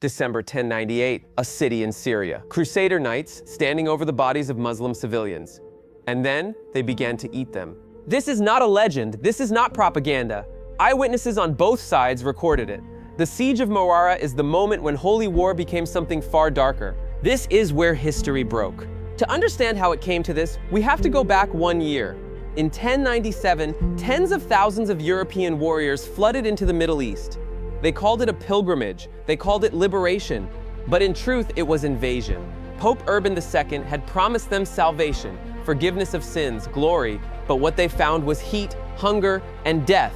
December 1098, a city in Syria. Crusader knights standing over the bodies of Muslim civilians. And then they began to eat them. This is not a legend. This is not propaganda. Eyewitnesses on both sides recorded it. The siege of Marara is the moment when holy war became something far darker. This is where history broke. To understand how it came to this, we have to go back 1 year. In 1097, tens of thousands of European warriors flooded into the Middle East. They called it a pilgrimage, they called it liberation, but in truth it was invasion. Pope Urban II had promised them salvation, forgiveness of sins, glory, but what they found was heat, hunger, and death.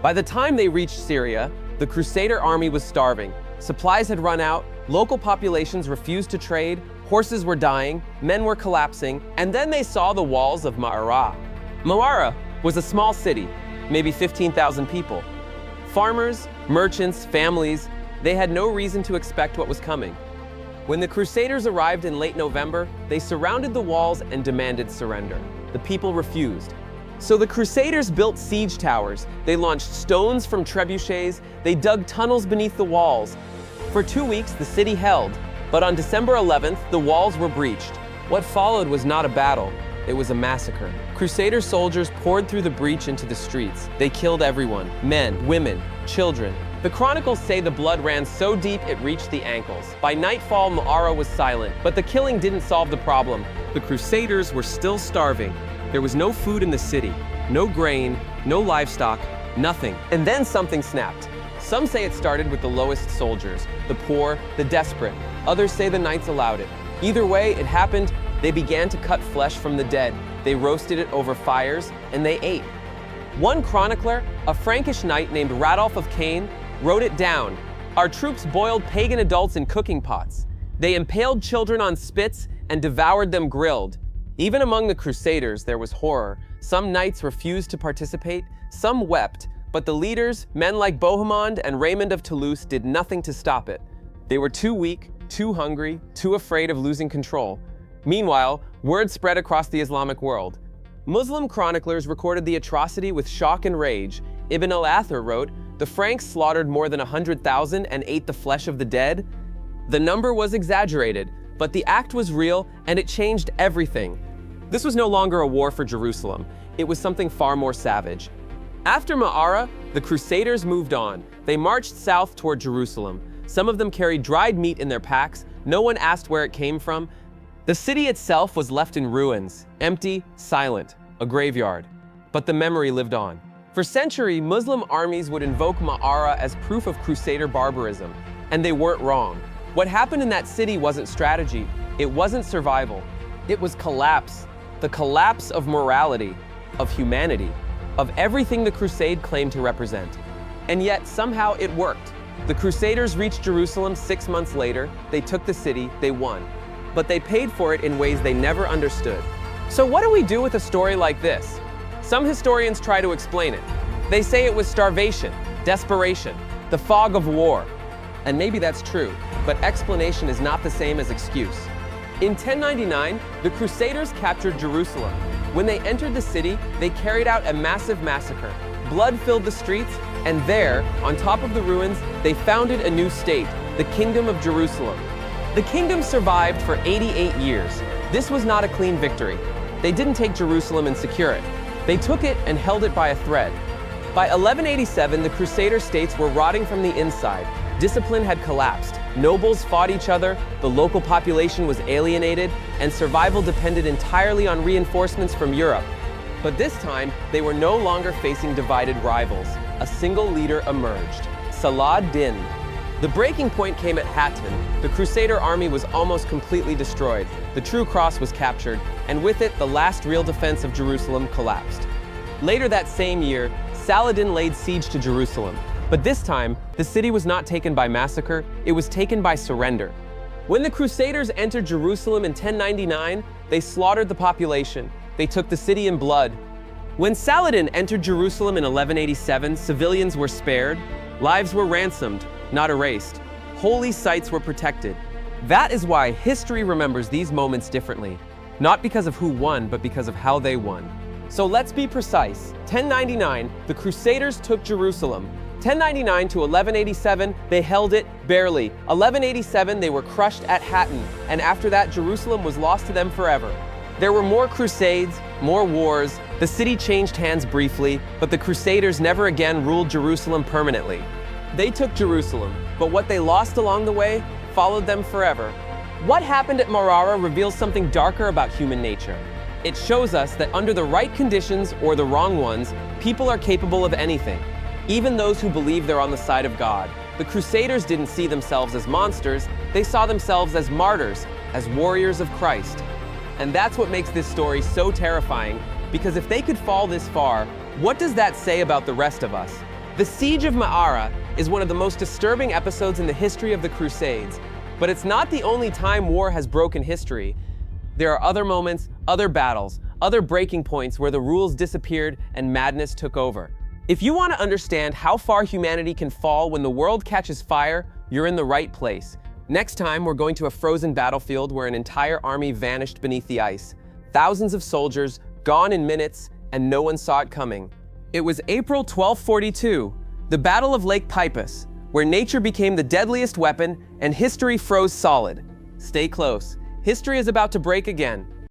By the time they reached Syria, the Crusader army was starving. Supplies had run out, local populations refused to trade, horses were dying, men were collapsing, and then they saw the walls of Marara. Marara was a small city, maybe 15,000 people. Farmers, merchants, families, they had no reason to expect what was coming. When the Crusaders arrived in late November, they surrounded the walls and demanded surrender. The people refused. So the Crusaders built siege towers, they launched stones from trebuchets, they dug tunnels beneath the walls. For 2 weeks, the city held, but on December 11th, the walls were breached. What followed was not a battle, it was a massacre. Crusader soldiers poured through the breach into the streets. They killed everyone, men, women, children. The chronicles say the blood ran so deep it reached the ankles. By nightfall, Marara was silent, but the killing didn't solve the problem. The Crusaders were still starving. There was no food in the city, no grain, no livestock, nothing. And then something snapped. Some say it started with the lowest soldiers, the poor, the desperate. Others say the knights allowed it. Either way, it happened. They began to cut flesh from the dead. They roasted it over fires, and they ate. One chronicler, a Frankish knight named Radolf of Cain, wrote it down. Our troops boiled pagan adults in cooking pots. They impaled children on spits and devoured them grilled. Even among the Crusaders, there was horror. Some knights refused to participate, some wept, but the leaders, men like Bohemond and Raymond of Toulouse, did nothing to stop it. They were too weak, too hungry, too afraid of losing control. Meanwhile, word spread across the Islamic world. Muslim chroniclers recorded the atrocity with shock and rage. Ibn al-Athir wrote, "The Franks slaughtered more than 100,000 and ate the flesh of the dead." The number was exaggerated, but the act was real and it changed everything. This was no longer a war for Jerusalem. It was something far more savage. After Marara, the Crusaders moved on. They marched south toward Jerusalem. Some of them carried dried meat in their packs. No one asked where it came from. The city itself was left in ruins, empty, silent, a graveyard. But the memory lived on. For centuries, Muslim armies would invoke Marara as proof of Crusader barbarism, and they weren't wrong. What happened in that city wasn't strategy, it wasn't survival, it was collapse. The collapse of morality, of humanity, of everything the Crusade claimed to represent. And yet, somehow it worked. The Crusaders reached Jerusalem 6 months later, they took the city, they won. But they paid for it in ways they never understood. So what do we do with a story like this? Some historians try to explain it. They say it was starvation, desperation, the fog of war. And maybe that's true, but explanation is not the same as excuse. In 1099, the Crusaders captured Jerusalem. When they entered the city, they carried out a massive massacre. Blood filled the streets, and there, on top of the ruins, they founded a new state, the Kingdom of Jerusalem. The kingdom survived for 88 years. This was not a clean victory. They didn't take Jerusalem and secure it. They took it and held it by a thread. By 1187, the Crusader states were rotting from the inside. Discipline had collapsed. Nobles fought each other, the local population was alienated, and survival depended entirely on reinforcements from Europe. But this time, they were no longer facing divided rivals. A single leader emerged, Salah ad-Din. The breaking point came at Hattin. The Crusader army was almost completely destroyed. The true cross was captured, and with it, the last real defense of Jerusalem collapsed. Later that same year, Saladin laid siege to Jerusalem. But this time, the city was not taken by massacre, it was taken by surrender. When the Crusaders entered Jerusalem in 1099, they slaughtered the population. They took the city in blood. When Saladin entered Jerusalem in 1187, civilians were spared, lives were ransomed, not erased. Holy sites were protected. That is why history remembers these moments differently, not because of who won, but because of how they won. So let's be precise. 1099, the Crusaders took Jerusalem. 1099 to 1187, they held it barely. 1187, they were crushed at Hattin, and after that, Jerusalem was lost to them forever. There were more crusades, more wars, the city changed hands briefly, but the Crusaders never again ruled Jerusalem permanently. They took Jerusalem, but what they lost along the way followed them forever. What happened at Marara reveals something darker about human nature. It shows us that under the right conditions or the wrong ones, people are capable of anything, even those who believe they're on the side of God. The Crusaders didn't see themselves as monsters, they saw themselves as martyrs, as warriors of Christ. And that's what makes this story so terrifying, because if they could fall this far, what does that say about the rest of us? The Siege of Marara is one of the most disturbing episodes in the history of the Crusades, but it's not the only time war has broken history. There are other moments, other battles, other breaking points where the rules disappeared and madness took over. If you want to understand how far humanity can fall when the world catches fire, you're in the right place. Next time, we're going to a frozen battlefield where an entire army vanished beneath the ice. Thousands of soldiers, gone in minutes, and no one saw it coming. It was April 1242, the Battle of Lake Peipus, where nature became the deadliest weapon and history froze solid. Stay close. History is about to break again.